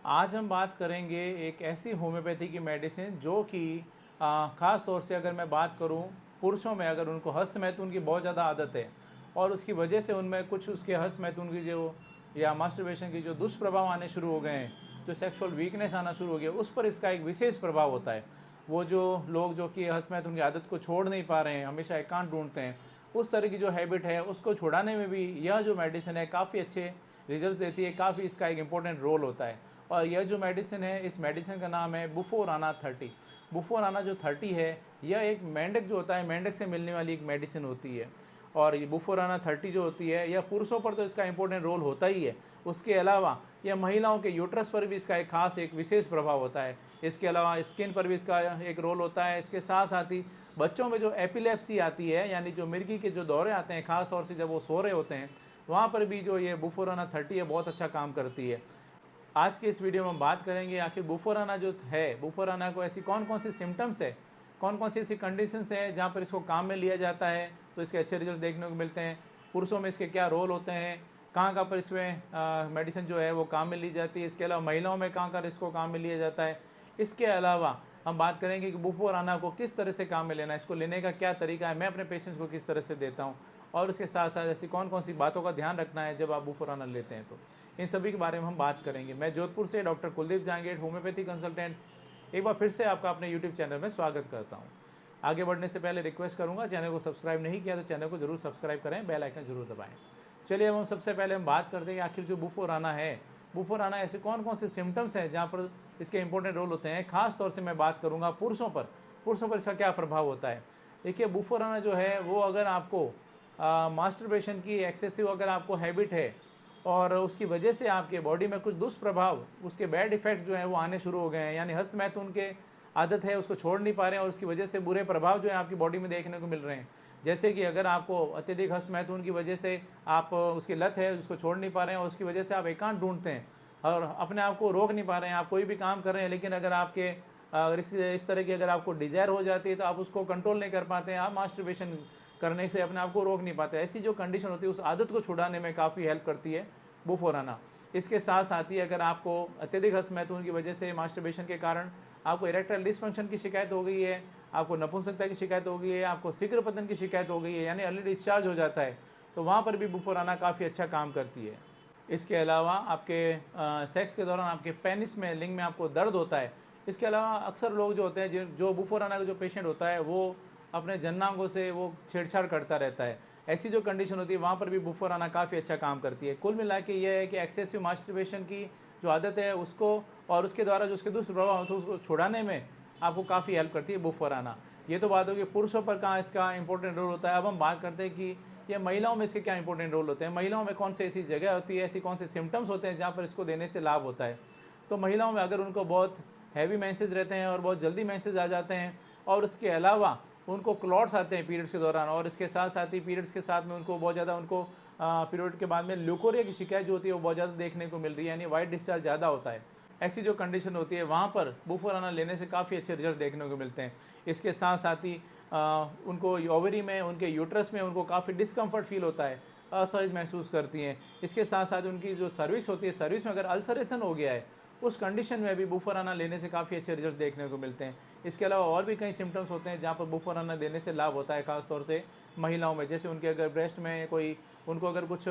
आज हम बात करेंगे एक ऐसी होम्योपैथी की मेडिसिन जो कि ख़ास तौर से अगर मैं बात करूं पुरुषों में, अगर उनको हस्तमैथुन की बहुत ज़्यादा आदत है और उसकी वजह से उनमें कुछ उसके हस्तमैथुन की जो या मास्टरबेशन की जो दुष्प्रभाव आने शुरू हो गए हैं, जो सेक्सुअल वीकनेस आना शुरू हो गया, उस पर इसका एक विशेष प्रभाव होता है। वो जो लोग जो कि हस्तमैथुन की आदत को छोड़ नहीं पा रहे हैं, हमेशा एकांत ढूंढते हैं, उस तरह की जो हैबिट है उसको छुड़ाने में भी यह जो मेडिसिन है काफ़ी अच्छे रिजल्ट देती है, काफ़ी इसका एक इम्पोर्टेंट रोल होता है। और यह जो मेडिसिन है, इस मेडिसिन का नाम है बुफोराना 30। बुफोराना जो 30 है, यह एक मेंढक जो होता है, मेंढक से मिलने वाली एक मेडिसिन होती है। और ये बुफोराना 30 जो होती है, यह पुरुषों पर तो इसका इंपॉर्टेंट रोल होता ही है। उसके अलावा यह महिलाओं के यूट्रस पर भी इसका एक खास एक विशेष प्रभाव होता है। इसके अलावा स्किन पर भी इसका एक रोल होता है। इसके साथ साथ ही बच्चों में जो एपिलेप्सी आती है, यानी जो मिर्गी के जो दौरे आते हैं, खास तौर से जब वो सो रहे होते हैं, वहाँ पर भी जो ये बुफोराना 30 है बहुत अच्छा काम करती है। आज के इस वीडियो में हम बात करेंगे आखिर बुफोराना जो है, बुफोराना को ऐसी कौन कौन सी सिम्टम्स है, कौन कौन सी ऐसी कंडीशंस है जहाँ पर इसको काम में लिया जाता है तो इसके अच्छे रिजल्ट देखने को मिलते हैं। पुरुषों में इसके क्या रोल होते हैं, कहाँ कहाँ पर इसमें मेडिसिन जो है वो काम में ली जाती है। इसके अलावा महिलाओं में कहाँ कहाँ इसको काम में लिया जाता है। इसके अलावा हम बात करेंगे कि बुफोराना को किस तरह से काम में लेना है, इसको लेने का क्या तरीका है, मैं अपने पेशेंट्स को किस तरह से देता हूँ, और उसके साथ साथ ऐसी कौन कौन सी बातों का ध्यान रखना है जब आप बुफोराना लेते हैं। तो इन सभी के बारे में हम बात करेंगे। मैं जोधपुर से doctor Kuldeep Jahangir, homeopathy consultant, एक बार फिर से आपका अपने यूट्यूब चैनल में स्वागत करता हूँ। आगे बढ़ने से पहले रिक्वेस्ट करूँगा, चैनल को सब्सक्राइब नहीं किया तो चैनल को जरूर सब्सक्राइब करें, बेल आइकन जरूर दबाएँ। चलिए अब हम सबसे पहले हम बात करते हैं कि आखिर जो बुफोराना है, बुफोराना ऐसे कौन कौन से सिम्टम्स हैं जहाँ पर इसके इंपॉर्टेंट रोल होते हैं। खास तौर से मैं बात करूँगा पुरुषों पर, पुरुषों पर इसका क्या प्रभाव होता है। देखिए, बुफोराना जो है वो अगर आपको मास्टरबेशन की एक्सेसिव अगर आपको हैबिट है और उसकी वजह से आपके बॉडी में कुछ दुष्प्रभाव, उसके बैड इफेक्ट जो है वो आने शुरू हो गए हैं, यानी हस्तमैथुन के आदत है उसको छोड़ नहीं पा रहे हैं और उसकी वजह से बुरे प्रभाव जो है आपकी बॉडी में देखने को मिल रहे हैं। जैसे कि अगर आपको अत्यधिक हस्तमैथुन की वजह से आप उसकी लत है उसको छोड़ नहीं पा रहे हैं और उसकी वजह से आप एकांत ढूंढते हैं और अपने आप को रोक नहीं पा रहे हैं, आप कोई भी काम कर रहे हैं, लेकिन अगर आपके अगर इस तरह की अगर आपको डिज़ायर हो जाती है तो आप उसको कंट्रोल नहीं कर पाते हैं, आप मास्टरबेशन करने से अपने आप को रोक नहीं पाते। ऐसी जो कंडीशन होती है उस आदत को छुड़ाने में काफ़ी हेल्प करती है बुफोराना। इसके साथ साथ ही अगर आपको अत्यधिक हस्तमैथुन की वजह से मास्टरबेशन के कारण आपको इरेक्टाइल डिसफंक्शन की शिकायत हो गई है, आपको नपुंसकता की शिकायत हो गई है, आपको शीघ्र पतन की शिकायत हो गई है, यानी अर्ली डिस्चार्ज हो जाता है, तो वहाँ पर भी बुफोराना काफ़ी अच्छा काम करती है। इसके अलावा आपके सेक्स के दौरान आपके पेनिस में, लिंग में आपको दर्द होता है। इसके अलावा अक्सर लोग जो होते हैं जो बुफोराना का जो पेशेंट होता है वो अपने जननांगों से वो छेड़छाड़ करता रहता है। ऐसी जो कंडीशन होती है वहाँ पर भी बुफोराना काफ़ी अच्छा काम करती है। कुल मिला के ये है कि एक्सेसिव मास्टरबेशन की जो आदत है उसको और उसके द्वारा जो उसके दुष्प्रभाव होते हैं उसको छुड़ाने में आपको काफ़ी हेल्प करती है बुफोराना। ये तो बात होगी पुरुषों पर कहाँ इसका इंपॉर्टेंट रोल होता है। अब हम बात करते हैं कि ये महिलाओं में इसके क्या इंपॉर्टेंट रोल होते हैं, महिलाओं में कौन सी ऐसी जगह होती है, ऐसी कौन से सिम्टम्स होते हैं जहाँ पर इसको देने से लाभ होता है। तो महिलाओं में अगर उनको बहुत हैवी मेंसेस रहते हैं और बहुत जल्दी मेंसेस आ जाते हैं और उसके अलावा उनको क्लॉट्स आते हैं पीरियड्स के दौरान, और इसके साथ साथ ही पीरियड्स के साथ में उनको बहुत ज़्यादा उनको पीरियड के बाद में ल्यूकोरिया की शिकायत जो होती है वो बहुत ज़्यादा देखने को मिल रही है, यानी वाइट डिस्चार्ज ज़्यादा होता है। ऐसी जो कंडीशन होती है वहाँ पर बुफोराना लेने से काफ़ी अच्छे रिजल्ट देखने को मिलते हैं। इसके साथ साथ ही उनको ओवरी में, उनके यूट्रस में उनको काफ़ी डिस्कम्फर्ट फील होता है, असहज महसूस करती हैं। इसके साथ साथ उनकी जो सर्विस होती है, सर्विस में अगर अल्सरेशन हो गया है उस कंडीशन में भी बुफोराना लेने से काफ़ी अच्छे रिजल्ट देखने को मिलते हैं। इसके अलावा और भी कई सिम्टम्स होते हैं जहाँ पर बुफोराना देने से लाभ होता है, खासतौर से महिलाओं में। जैसे उनके अगर ब्रेस्ट में कोई, उनको अगर कुछ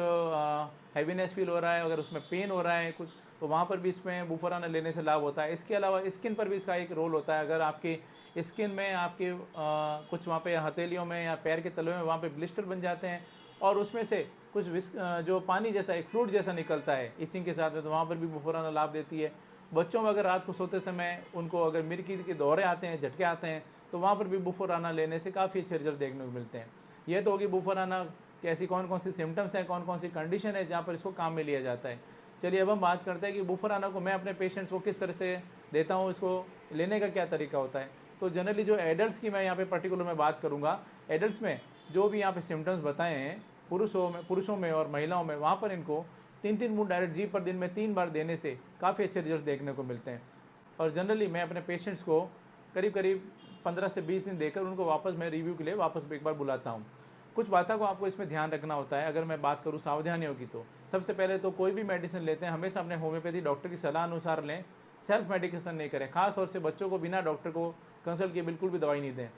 हैवीनेस फील हो रहा है, अगर उसमें पेन हो रहा है कुछ, तो वहाँ पर भी इसमें बुफोराना लेने से लाभ होता है। इसके अलावा स्किन पर भी इसका एक रोल होता है। अगर आपकी स्किन में आपके कुछ वहाँ पे हथेलियों में या पैर के तलवे में वहाँ पे ब्लिस्टर बन जाते हैं और उसमें से कुछ जो पानी जैसा एक फ्लूइड जैसा निकलता है इचिंग के साथ में, तो वहाँ पर भी बुफोराना लाभ देती है। बच्चों में अगर रात को सोते समय उनको अगर मिर्गी के दौरे आते हैं, झटके आते हैं, तो वहाँ पर भी बुफोराना लेने से काफ़ी अच्छे रिजल्ट देखने को मिलते हैं। ये तो होगी बुफोराना कि ऐसी कौन कौन सी सिम्टम्स हैं, कौन कौन सी कंडीशन है जहाँ पर इसको काम में लिया जाता है। चलिए अब हम बात करते हैं कि बुफोराना को मैं अपने पेशेंट्स को किस तरह से देता हूँ, इसको लेने का क्या तरीका होता है। तो जनरली जो एडल्ट्स की मैं यहाँ पे पर्टिकुलर में बात करूँगा, एडल्ट्स में जो भी यहाँ पे सिम्टम्स बताए हैं पुरुषों में और महिलाओं में, वहाँ पर इनको 3-3 बूंद डायरेक्ट जीभ पर दिन में 3 बार देने से काफ़ी अच्छे रिजल्ट देखने को मिलते हैं। और जनरली मैं अपने पेशेंट्स को करीब करीब 15 से 20 दिन देकर उनको वापस मैं रिव्यू के लिए वापस एक बार बुलाता हूँ। कुछ बातों को आपको इसमें ध्यान रखना होता है। अगर मैं बात करूँ सावधानियों की, तो सबसे पहले तो कोई भी मेडिसिन लेते हैं हमेशा अपने होम्योपैथी डॉक्टर की सलाह अनुसार लें, सेल्फ मेडिकेशन नहीं करें। खास तौर से बच्चों को बिना डॉक्टर को कंसल्ट किए बिल्कुल भी दवाई नहीं दें,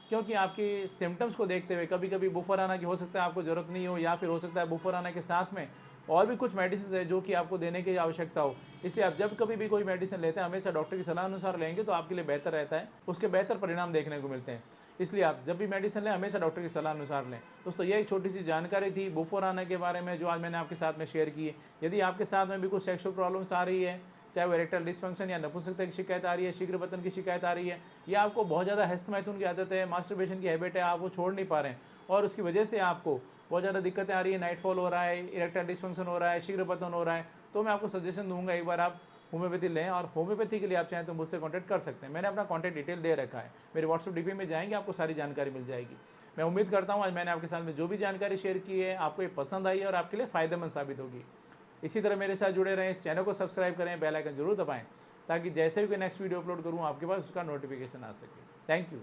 क्योंकि आपकी सिम्टम्स को देखते हुए कभी कभी बुफर आना की हो सकता है आपको ज़रूरत नहीं हो, या फिर हो सकता है बुफर आना के साथ में और भी कुछ मेडिसिन है जो कि आपको देने की आवश्यकता हो। इसलिए आप जब कभी भी कोई मेडिसिन लेते हैं हमेशा डॉक्टर की सलाह अनुसार लेंगे तो आपके लिए बेहतर रहता है, उसके बेहतर परिणाम देखने को मिलते हैं। इसलिए आप जब भी मेडिसिन लें हमेशा डॉक्टर की सलाह अनुसार लें। दोस्तों, ये एक छोटी सी जानकारी थी बुफर आने के बारे में जो आज मैंने आपके साथ में शेयर की है। यदि आपके साथ में भी कुछ सेक्सुअल प्रॉब्लम्स आ रही है, चाहे वो इरेक्टाइल डिसफंक्शन या नपुंसकता की शिकायत आ रही है, शीघ्र पतन की शिकायत आ रही है, या आपको बहुत ज़्यादा हस्तमैथुन की आदत है, मास्टरबेशन की हैबिट है, आप वो छोड़ नहीं पा रहे हैं और उसकी वजह से आपको बहुत ज़्यादा दिक्कतें आ रही है, नाइटफॉल हो रहा है, इरेक्टाइल डिसफंक्शन हो रहा है, शीघ्र पतन हो रहा है, तो मैं आपको सजेशन दूंगा एक बार आप होम्योपैथी लें। और होम्योपैथी के लिए आप चाहें तो मुझसे कॉन्टैक्ट कर सकते हैं। मैंने अपना कॉन्टैक्ट डिटेल दे रखा है, मेरे व्हाट्सअप डीपी में जाएंगे आपको सारी जानकारी मिल जाएगी। मैं उम्मीद करता हूँ आज मैंने आपके साथ में जो भी जानकारी शेयर की है आपको ये पसंद आई है और आपके लिए फ़ायदेमंद साबित होगी। इसी तरह मेरे साथ जुड़े रहें, इस चैनल को सब्सक्राइब करें, बेल आइकन जरूर दबाएं ताकि जैसे भी कोई नेक्स्ट वीडियो अपलोड करूँ आपके पास उसका नोटिफिकेशन आ सके। Thank you.